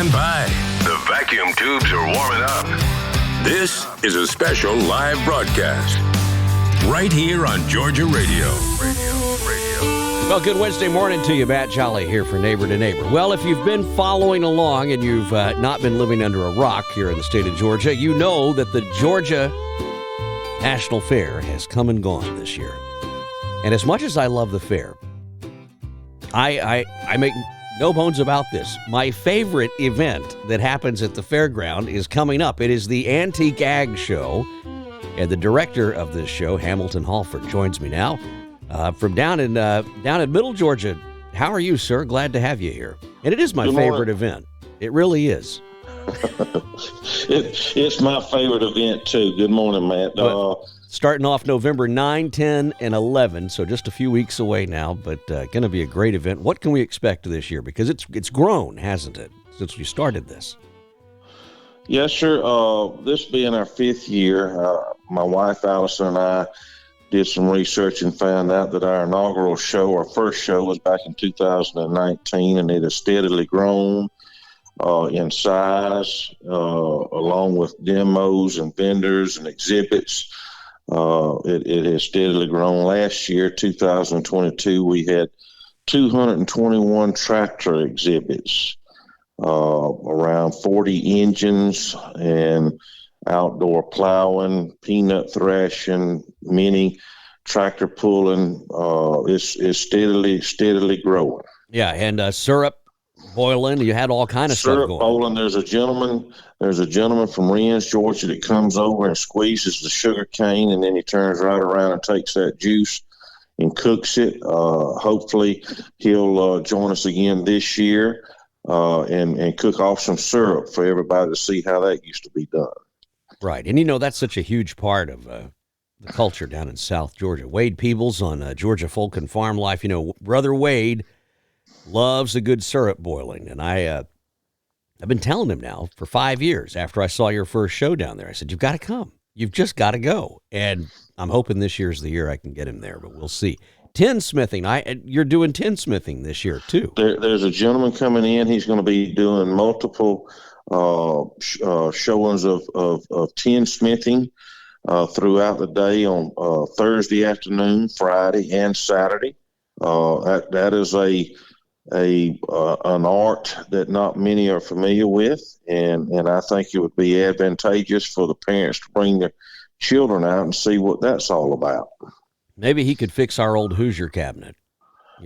on by. The vacuum tubes are warming up. This is a special live broadcast right here on Georgia Radio. Well, good Wednesday morning to you. Matt Jolly here for Neighbor to Neighbor. Well, if you've been following along and you've not been living under a rock here in the state of Georgia, you know that the Georgia National Fair has come and gone this year. And as much as I love the fair, I make no bones about this. My favorite event that happens at the fairground is coming up. It is the Antique Ag Show. And the director of this show, Hamilton Hallford, joins me now. From down in Middle Georgia. How are you, sir? Glad to have you here. And it is my favorite event. It really is. It's my favorite event, too. Good morning, Matt. Starting off November 9, 10, and 11, so just a few weeks away now, but going to be a great event. What can we expect this year? Because it's grown, hasn't it, since we started this? Yes, sir. This being our fifth year, my wife, Allison, and I did some research and found out that our inaugural show, our first show, was back in 2019, and it has steadily grown in size, along with demos and vendors and exhibits. It has steadily grown. Last year, 2022, we had 221 tractor exhibits, around 40 engines and outdoor plowing, peanut thrashing, mini tractor pulling. It's steadily growing. Yeah, and syrup boiling. You had all kind of stuff going. Syrup boiling. There's a gentleman from Rennes, Georgia, that comes over and squeezes the sugar cane, and then he turns right around and takes that juice and cooks it. Hopefully, he'll join us again this year and cook off some syrup for everybody to see how that used to be done. Right, and that's such a huge part of the culture down in South Georgia. Wade Peebles on Georgia Folk and Farm Life. Brother Wade loves a good syrup boiling, and I've been telling him now for 5 years after I saw your first show down there. I said, you've got to come. You've just got to go. And I'm hoping this year's the year I can get him there, but we'll see. Tinsmithing. You're doing tinsmithing this year, too. There's a gentleman coming in. He's going to be doing multiple showings of tinsmithing throughout the day on Thursday afternoon, Friday, and Saturday. That is an art that not many are familiar with, and I think it would be advantageous for the parents to bring their children out and see what that's all about. Maybe he could fix our old Hoosier cabinet. I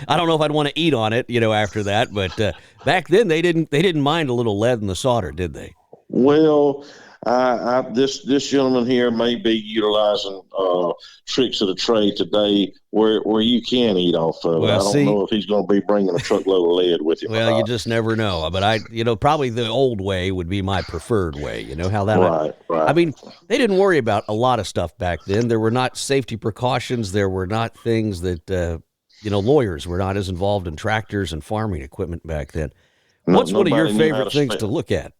don't know if I'd want to eat on it, after that, but back then they didn't mind a little lead in the solder, did they? Well, this gentleman here may be utilizing tricks of the trade today where you can eat off of it. I don't know if he's going to be bringing a truckload of lead with him. Well, you just never know. But probably the old way would be my preferred way. How that. Right. I mean, they didn't worry about a lot of stuff back then. There were not safety precautions. There were not things that lawyers were not as involved in tractors and farming equipment back then. What's one of your favorite things to look at?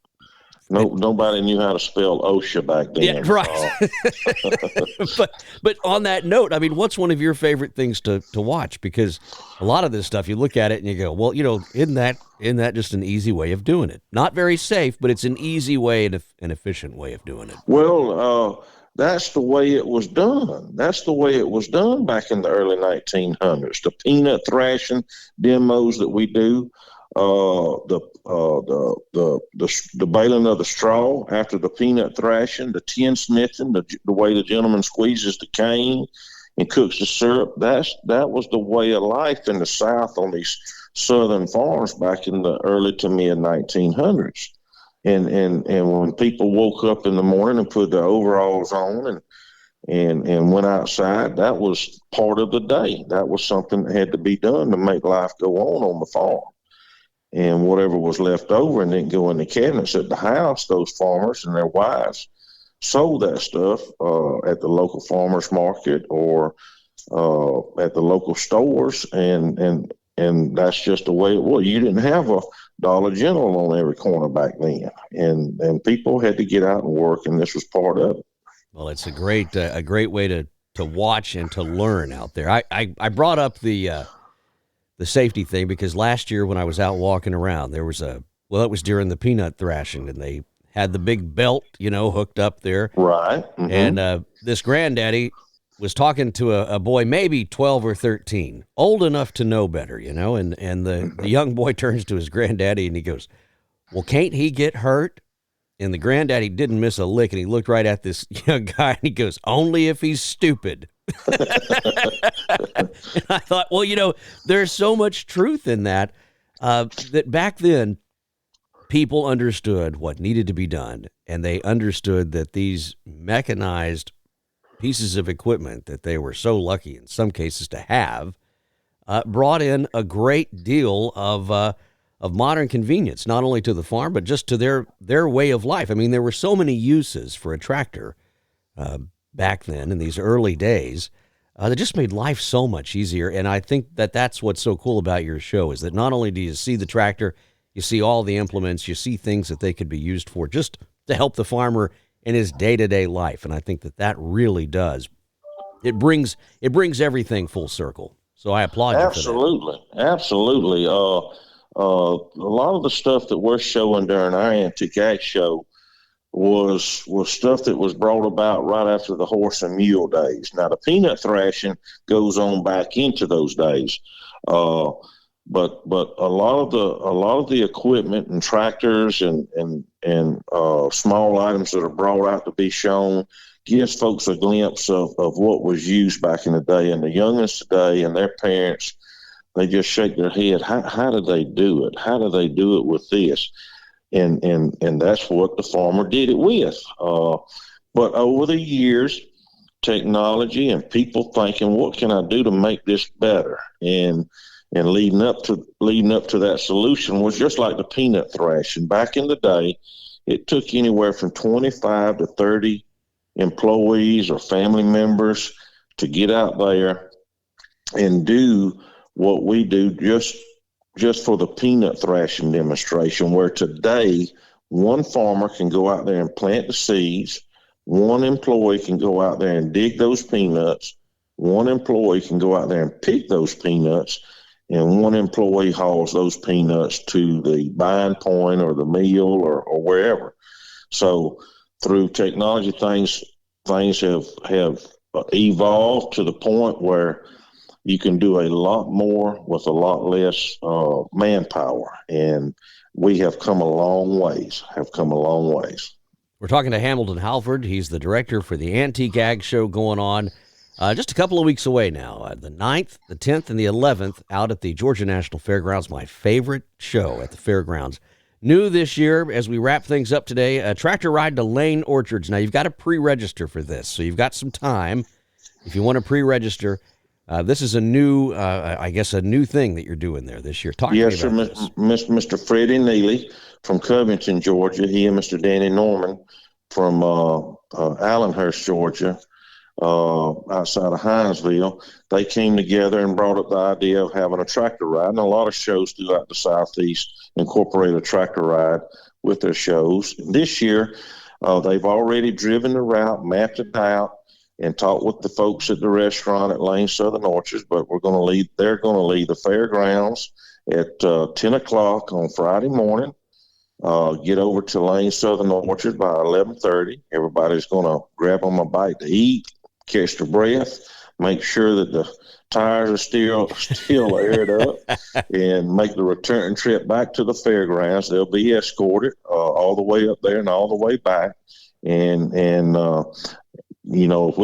Nobody knew how to spell OSHA back then. Yeah, right. But on that note, what's one of your favorite things to watch? Because a lot of this stuff, you look at it and you go, well, isn't that just an easy way of doing it? Not very safe, but it's an easy way and an efficient way of doing it. Well, that's the way it was done. That's the way it was done back in the early 1900s. The peanut thrashing demos that we do. The baling of the straw after the peanut thrashing, the tinsmithing, the way the gentleman squeezes the cane and cooks the syrup. That was the way of life in the South on these southern farms back in the early to mid 1900s. And when people woke up in the morning and put their overalls on and went outside, that was part of the day. That was something that had to be done to make life go on the farm. And whatever was left over and didn't go in the cabinets at the house, those farmers and their wives sold that stuff at the local farmers market or at the local stores, and that's just the way it was. You didn't have a Dollar General on every corner back then, and people had to get out and work, and this was part of it. Well, it's a great way to watch and to learn out there. I brought up the the safety thing, because last year when I was out walking around, there was it was during the peanut thrashing, and they had the big belt, hooked up there. Right. Mm-hmm. And this granddaddy was talking to a boy, maybe 12 or 13, old enough to know better, and the young boy turns to his granddaddy and he goes, well, can't he get hurt? And the granddaddy didn't miss a lick, and he looked right at this young guy and he goes, only if he's stupid. And I thought, well, there's so much truth in that, that back then people understood what needed to be done, and they understood that these mechanized pieces of equipment that they were so lucky in some cases to have brought in a great deal of modern convenience, not only to the farm, but just to their way of life. I mean, there were so many uses for a tractor back then in these early days that just made life so much easier. And I think that that's what's so cool about your show, is that not only do you see the tractor, you see all the implements, you see things that they could be used for just to help the farmer in his day-to-day life. And I think that really does. It brings everything full circle. So I applaud you for that. Absolutely. A lot of the stuff that we're showing during our Antique Ag Show was stuff that was brought about right after the horse and mule days. Now, the peanut thrashing goes on back into those days. But a lot of the equipment and tractors and small items that are brought out to be shown gives folks a glimpse of what was used back in the day. And the youngins today and their parents, they just shake their head. How do they do it? How do they do it with this? And that's what the farmer did it with. But over the years, technology and people thinking, what can I do to make this better? And leading up to that solution was just like the peanut thrashing. Back in the day, it took anywhere from 25 to 30 employees or family members to get out there and do what we do just for the peanut thrashing demonstration, where today one farmer can go out there and plant the seeds, one employee can go out there and dig those peanuts, one employee can go out there and pick those peanuts, and one employee hauls those peanuts to the buying point or the mill or wherever. So through technology, things have evolved to the point where you can do a lot more with a lot less manpower, and we have come a long ways. We're talking to Hamilton Hallford. He's the director for the Antique Ag Show going on just a couple of weeks away now, the 9th, the 10th, and the 11th, out at the Georgia National Fairgrounds, my favorite show at the fairgrounds. New this year, as we wrap things up today, a tractor ride to Lane Orchards. Now, you've got to pre-register for this, so you've got some time if you want to pre-register. This is a new, a new thing that you're doing there this year. Talk to me about this. Mr. Freddie Neely from Covington, Georgia. He and Mr. Danny Norman from Allenhurst, Georgia, outside of Hinesville. They came together and brought up the idea of having a tractor ride. And a lot of shows throughout the Southeast incorporate a tractor ride with their shows. This year, they've already driven the route, mapped it out, and talked with the folks at the restaurant at Lane Southern Orchards. But they're going to leave the fairgrounds at 10 o'clock on Friday morning. Get over to Lane Southern Orchard by 11:30. Everybody's going to grab them a bite to eat, catch their breath, make sure that the tires are still aired up, and make the return trip back to the fairgrounds. They'll be escorted all the way up there and all the way back. And if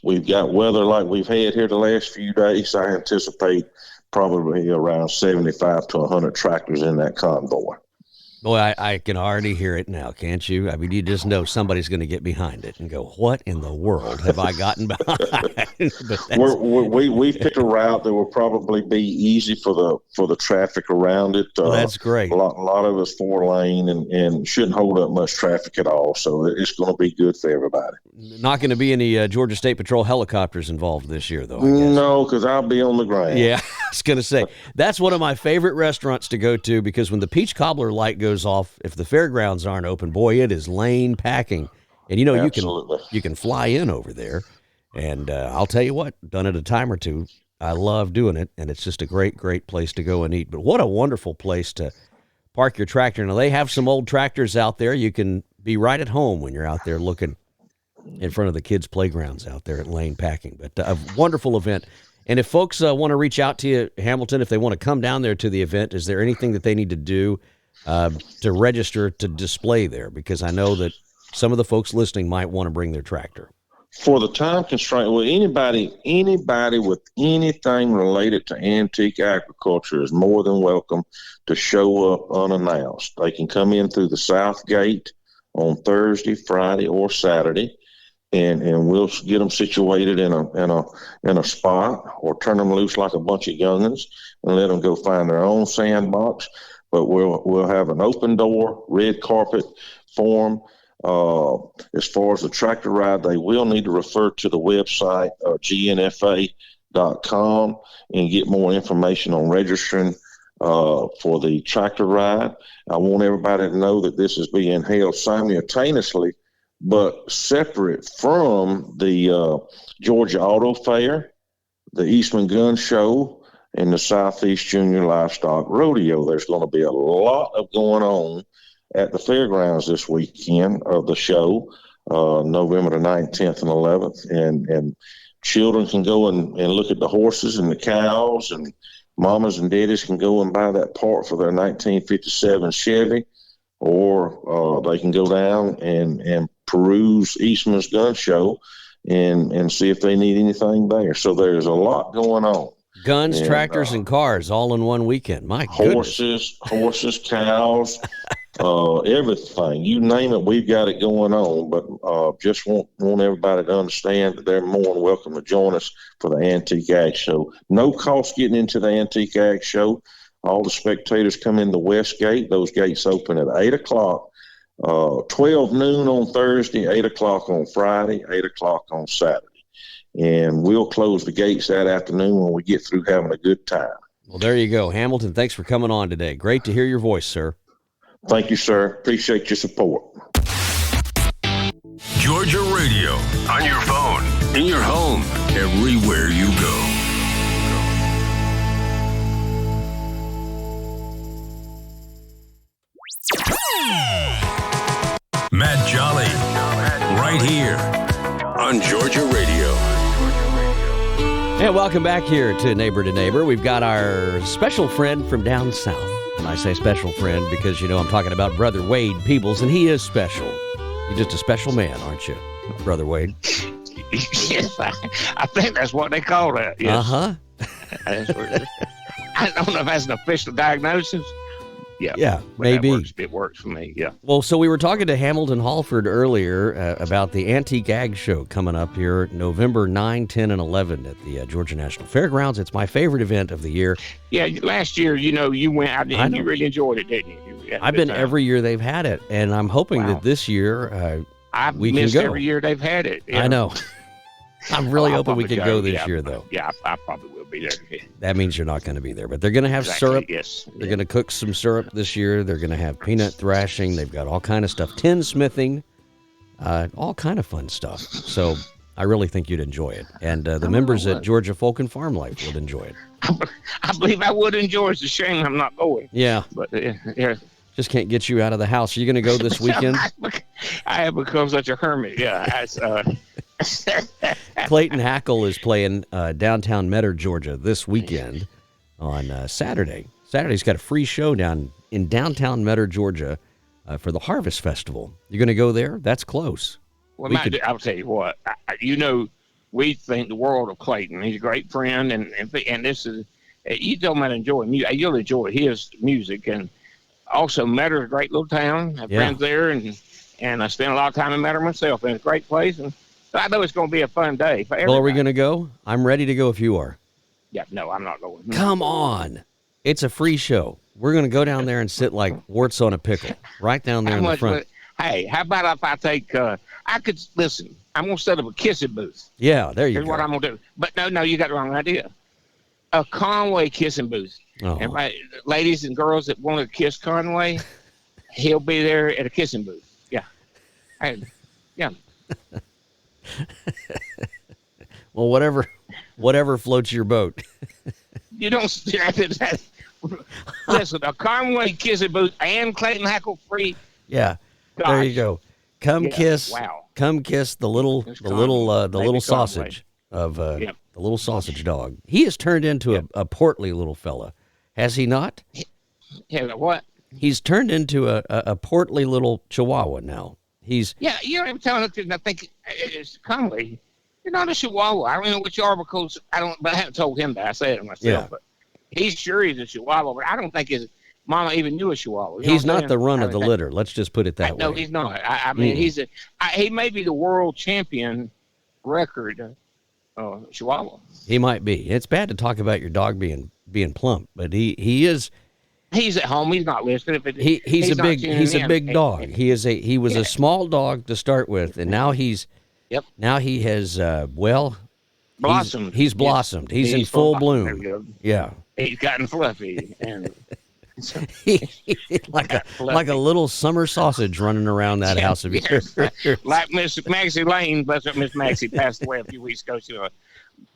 we've got weather like we've had here the last few days, I anticipate probably around 75 to 100 tractors in that convoy. Boy, I can already hear it now, can't you? I mean, you just know somebody's going to get behind it and go, what in the world have I gotten behind? We've picked a route that will probably be easy for the traffic around it. That's great. A lot of it's 4-lane and shouldn't hold up much traffic at all, so it's going to be good for everybody. Not going to be any Georgia State Patrol helicopters involved this year, though, I guess. No, because I'll be on the ground. Yeah, I was going to say, that's one of my favorite restaurants to go to, because when the peach cobbler light goes off, if the fairgrounds aren't open, boy, it is lane packing. And you can fly in over there, and I'll tell you what, done it a time or two, I love doing it, and it's just a great, great place to go and eat. But what a wonderful place to park your tractor. Now, they have some old tractors out there. You can be right at home when you're out there looking in front of the kids' playgrounds out there at Lane Packing. But a wonderful event. And if folks want to reach out to you, Hamilton, if they want to come down there to the event, is there anything that they need to do to register to display there? Because I know that some of the folks listening might want to bring their tractor. For the time constraint, well, anybody with anything related to antique agriculture is more than welcome to show up unannounced. They can come in through the south gate on Thursday, Friday, or Saturday, and we'll get them situated in a spot, or turn them loose like a bunch of youngins and let them go find their own sandbox. But we'll have an open door, red carpet form. As far as the tractor ride, they will need to refer to the website, gnfa.com, and get more information on registering for the tractor ride. I want everybody to know that this is being held simultaneously but separate from the Georgia Auto Fair, the Eastman Gun Show, and the Southeast Junior Livestock Rodeo. There's going to be a lot of going on at the fairgrounds this weekend of the show, November the 9th, 10th, and 11th. And children can go and look at the horses and the cows, and mamas and daddies can go and buy that part for their 1957 Chevy, or they can go down and peruse Eastman's Gun Show and see if they need anything there. So there's a lot going on. Guns, tractors, and cars all in one weekend. My goodness. Horses, cows, everything. You name it, we've got it going on. But just want everybody to understand that they're more than welcome to join us for the Antique Ag Show. No cost getting into the Antique Ag Show. All the spectators come in the West Gate. Those gates open at 8 o'clock, 12 noon on Thursday, 8 o'clock on Friday, 8 o'clock on Saturday. And we'll close the gates that afternoon when we get through having a good time. Well, there you go. Hamilton, thanks for coming on today. Great to hear your voice, sir. Thank you, sir. Appreciate your support. Georgia Radio, on your phone, in your home, everywhere you go. Matt Jolly, right here on Georgia Radio. And welcome back here to Neighbor to Neighbor. We've got our special friend from down south. And I say special friend because, you know, I'm talking about Brother Wade Peebles, and he is special. You're just a special man, aren't you, Brother Wade? Yes, I think that's what they call that. Yes. Uh-huh. That's what it is. I don't know if that's an official diagnosis. Yeah, maybe. It works for me, yeah. Well, so we were talking to Hamilton Hallford earlier about the Antique Ag Show coming up here November 9, 10, and 11 at the Georgia National Fairgrounds. It's my favorite event of the year. Yeah, last year, you know, you went out and you really enjoyed it, didn't you? I've been every year they've had it, and I'm hoping that this year I've we missed can go. Every year they've had it. Yeah. I know. I'm really hoping we can go this yeah, year, though. Yeah, I probably will be there. Yeah. That means you're not going to be there, but they're going to have syrup. Yes. They're going to cook some syrup this year. They're going to have peanut thrashing. They've got all kind of stuff, tinsmithing, all kind of fun stuff. So I really think you'd enjoy it, and the members at Georgia Folk and Farm Life would enjoy it. I believe I would enjoy it. It's a shame I'm not going. Yeah, but yeah. Just can't get you out of the house. Are you going to go this weekend? I have become such a hermit. Yeah. Clayton Hackle is playing downtown Metter, Georgia this weekend on Saturday. Saturday's got a free show down in downtown Metter, Georgia for the Harvest Festival. You're going to go there? That's close. Well, I'll tell you what. We think the world of Clayton. He's a great friend, and this is you don't mind enjoying music. You'll enjoy his music, and also Metter's a great little town. I have friends there, and I spend a lot of time in Metter myself, and it's a great place. And so I know it's going to be a fun day for everybody. Well, are we going to go? I'm ready to go if you are. Yeah, no, I'm not going. Come on. It's a free show. We're going to go down there and sit like warts on a pickle, right down there in the front. Hey, how about if I take, I'm going to set up a kissing booth. Yeah, there you go. Here's what I'm going to do. But no, you got the wrong idea. A Conway kissing booth. Oh. And ladies and girls that want to kiss Conway, he'll be there at a kissing booth. Yeah. Yeah. Well, whatever whatever floats your boat. You don't listen, a Conway Kissing Booth and Clayton Hackle free. Yeah. Gosh. There you go. Come kiss the little sausage of the little sausage dog. He has turned into a portly little fella, has he not? Yeah, what? He's turned into a portly little Chihuahua now. He's you know what I'm telling you. I think it's Conway. You're not a Chihuahua. I don't know what you are because but I haven't told him that. I said it myself. Yeah. But he's sure he's a Chihuahua, but I don't think his mama even knew a Chihuahua. He's not the run of the litter. Let's just put it that way. No, he's not. I mean, he may be the world champion record Chihuahua. He might be. It's bad to talk about your dog being plump, but he is. He's at home. He's not listening. He's a big dog. He was a small dog to start with, and now he has blossomed. He's blossomed. He's in full bloom. Yeah. He's gotten fluffy and like a little summer sausage running around that house of yours. Like Miss Maxie Lane, bless her, Miss Maxie passed away a few weeks ago. She's a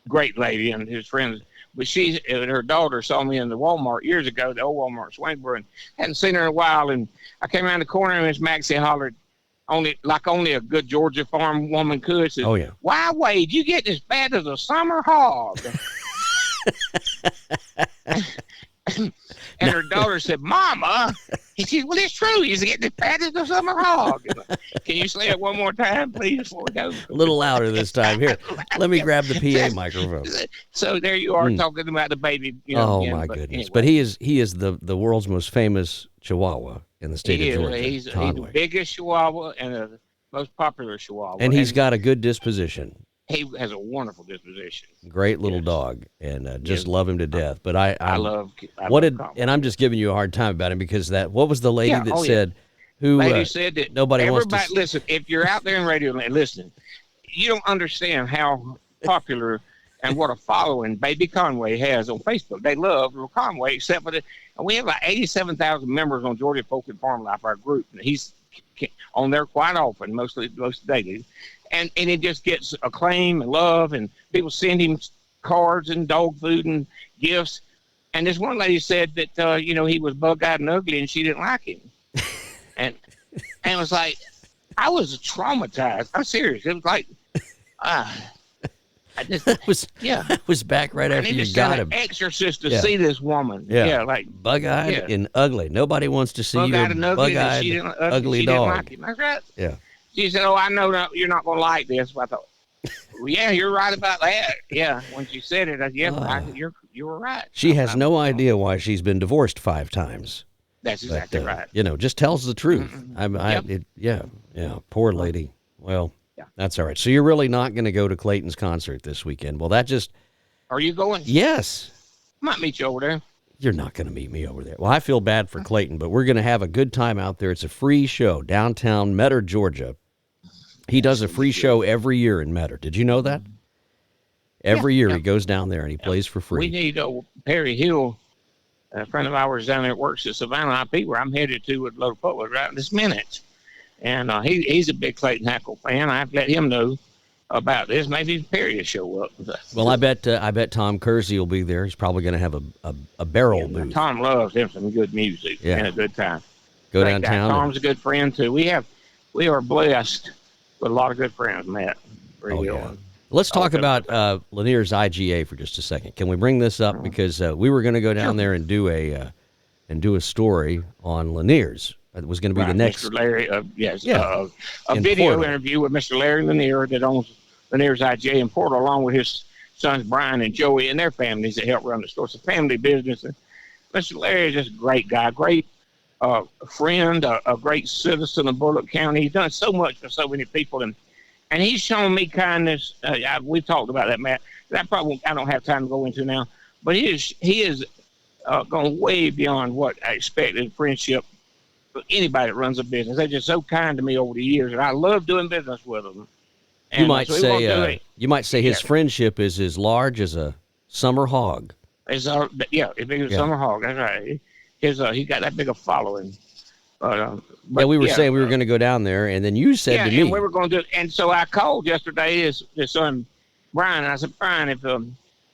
great lady and his friends. But she and her daughter saw me in the Walmart years ago, the old Walmart Swainsboro, and hadn't seen her in a while. And I came around the corner and Miss Maxie hollered, only a good Georgia farm woman could. Said, "Oh yeah, why, Wade, you getting as bad as a summer hog?" And her daughter said, "Mama," he said, "Well, it's true. He's getting as bad as a summer hog." Can you say it one more time, please, before we go? A little louder this time. Here, let me grab the PA microphone. So there you are talking about the baby. My goodness! Anyway. But he is the world's most famous Chihuahua in the state of Georgia. He's the biggest Chihuahua and the most popular Chihuahua. And he's got a good disposition. He has a wonderful disposition. Great little dog, and just love him to death. But I love and I'm just giving you a hard time about him because what was the lady that said who lady said that nobody wants to listen. If you're out there in radio and listening, you don't understand how popular and what a following Baby Conway has on Facebook. They love little Conway, except for we have like 87,000 members on Georgia Folk and Farm Life, our group, and he's on there quite often, most daily. And it just gets acclaim and love, and people send him cards and dog food and gifts. And this one lady said that he was bug-eyed and ugly, and she didn't like him. and it was like, I was traumatized. I'm serious. It was like, That was back right after you got him. Exorcist to see this woman. Like bug-eyed and ugly. Nobody wants to see your bug-eyed, ugly dog. Like him. That's right. Yeah. She said, "Oh, I know that you're not going to like this." But I thought, well, yeah, you're right about that. Yeah, when she said it, you were right. She has no idea why she's been divorced 5 times. That's exactly right. Just tells the truth. Poor lady. Well, that's all right. So you're really not going to go to Clayton's concert this weekend? Well, Are you going? Yes. Might meet you over there. You're not going to meet me over there. Well, I feel bad for Clayton, but we're going to have a good time out there. It's a free show, downtown Metter, Georgia. He does a free show every year in Metter. Did you know that? Every year he goes down there and he plays for free. We need Perry Hill, a friend of ours down there that works at Savannah IP, where I'm headed to with Load Public right this minute. And he's a big Clayton Hackle fan. I've let him know about this. Maybe Perry will show up. Well, I bet Tom Kersey will be there. He's probably going to have a barrel booth. Tom loves him some good music and a good time. Go downtown. Tom's a good friend too. We are blessed with a lot of good friends, Matt. Let's talk about Lanier's IGA for just a second. Can we bring this up because we were going to go down there and do a story on Lanier's. It was going to be the next. Mr. Larry, a video Portland. Interview with Mr. Larry Lanier that owns Lanier's IGA in Portland, along with his sons Brian and Joey and their families that help run the store. It's a family business. And Mr. Larry is just a great guy, great friend, a great citizen of Bullock County. He's done so much for so many people, and he's shown me kindness. We've talked about that, Matt. I don't have time to go into now, but he is gone way beyond what I expected in friendship. Anybody that runs a business, they're just so kind to me over the years, and I love doing business with them. And you might say his friendship is as large as a summer hog. It's as big as a summer hog. That's right. He got that big a following. We were saying we were going to go down there, and then you said to me, and we were going to do it. And so I called yesterday his son Brian, and I said, Brian,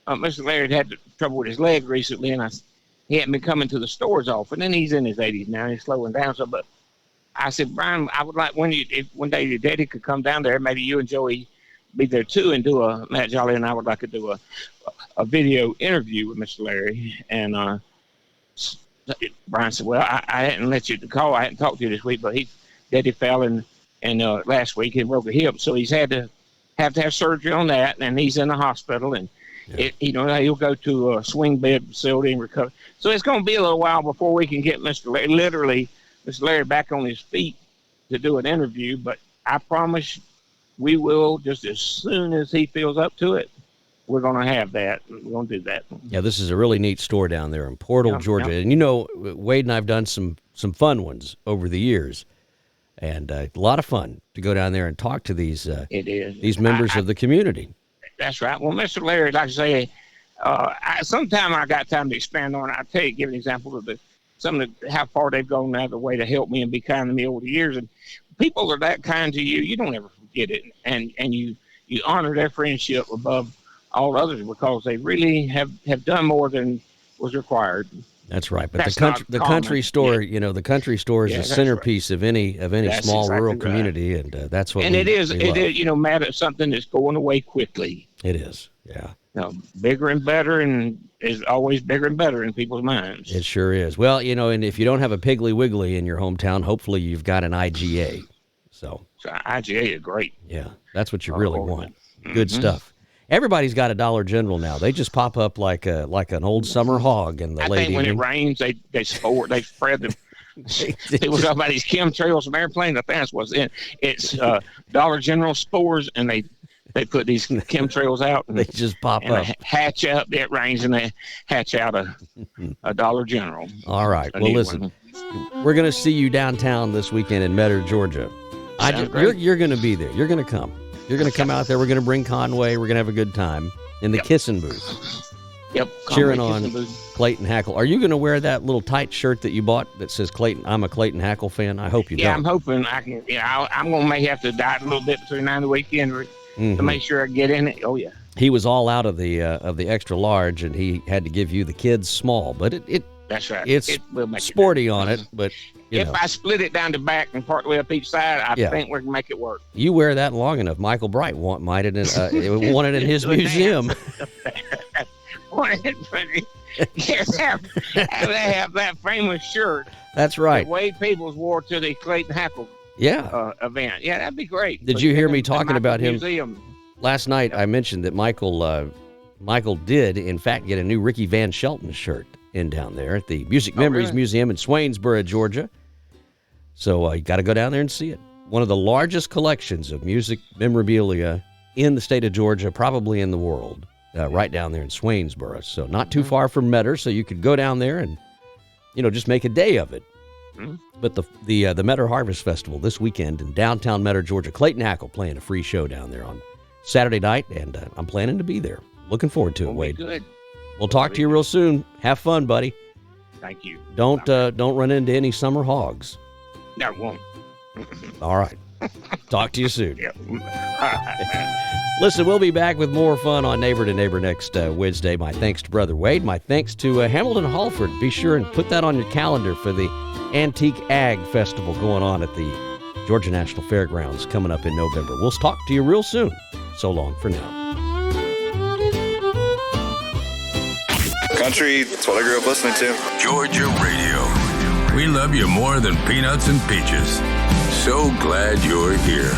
Mr. Larry had trouble with his leg recently, and he hadn't been coming to the stores often. And he's in his 80s now. He's slowing down. So, but I said, Brian, I would like if one day your daddy could come down there, maybe you and Joey be there too, and do Matt Jolly and I would like to do a video interview with Mr. Larry. And Brian said, well, I hadn't let you call. I hadn't talked to you this week, but Daddy fell and last week he broke a hip, so he's have to have surgery on that, and he's in the hospital, and he'll go to a swing bed facility and recover. So it's going to be a little while before we can get Mr. Larry back on his feet to do an interview, but I promise we will, just as soon as he feels up to it. We're going to have that. We're going to do that. Yeah, this is a really neat store down there in Portal, Georgia. And, you know, Wade and I have done some fun ones over the years. And a lot of fun to go down there and talk to these members of the community. That's right. Well, Mr. Larry, like I say, sometime I got time to expand on it. I'll give an example of how far they've gone out of the way to help me and be kind to me over the years. And people are that kind to you, you don't ever forget it. And you honor their friendship above all others because they really have done more than was required. That's right. But the country store, the country store is the centerpiece of any small rural community, and that's what. And it is, Matt, it's something that's going away quickly. It is, yeah. Bigger and better, and is always bigger and better in people's minds. It sure is. Well, and if you don't have a Piggly Wiggly in your hometown, hopefully you've got an IGA. So IGA is great. Yeah, that's what you really want. Good stuff. Everybody's got a Dollar General now. They just pop up like an old summer hog in the late evening. I think when it rains, they spread them. People talk about these chemtrails from airplanes. I think that's what's in. It's Dollar General spores, and they put these chemtrails out. And they just pop up. They hatch up. It rains, and they hatch out a Dollar General. All right. Well, listen, we're going to see you downtown this weekend in Metter, Georgia. You're going to be there. You're going to come. You're going to come out there. We're going to bring Conway. We're going to have a good time in the kissing booth. Yep. Cheering on Clayton Hackle. Are you going to wear that little tight shirt that you bought that says Clayton? I'm a Clayton Hackle fan. I hope you do. Yeah, I'm hoping I can. I'm going to may have to diet a little bit between now and the weekend to make sure I get in it. Oh, yeah. He was all out of the extra large, and he had to give you the kids small. But that's right. It's sporty on it, but if I split it down the back and part the way up each side, I think we can make it work. You wear that long enough. Michael Bright wanted it in his museum. Have that famous shirt. That's right. That Wade Peebles wore to the Clayton Hackle event. Yeah, that'd be great. Did you hear me talking about him? Museum. Last night I mentioned that Michael did, in fact, get a new Ricky Van Shelton shirt in down there at the Music Memories Museum in Swainsboro, Georgia. So you got to go down there and see it. One of the largest collections of music memorabilia in the state of Georgia, probably in the world, right down there in Swainsboro. So not too far from Metter, so you could go down there and, just make a day of it. But the Metter Harvest Festival this weekend in downtown Metter, Georgia, Clayton Hackle playing a free show down there on Saturday night, and I'm planning to be there. Looking forward to it, Wade. Good. We'll talk to you real soon. Have fun, buddy. Thank you. Don't run into any summer hogs. No, I won't. All right. Talk to you soon. Listen, we'll be back with more fun on Neighbor to Neighbor next Wednesday. My thanks to Brother Wade. My thanks to Hamilton Hallford. Be sure and put that on your calendar for the Antique Ag Festival going on at the Georgia National Fairgrounds coming up in November. We'll talk to you real soon. So long for now. Country, that's what I grew up listening to. Georgia Radio. We love you more than peanuts and peaches. So glad you're here.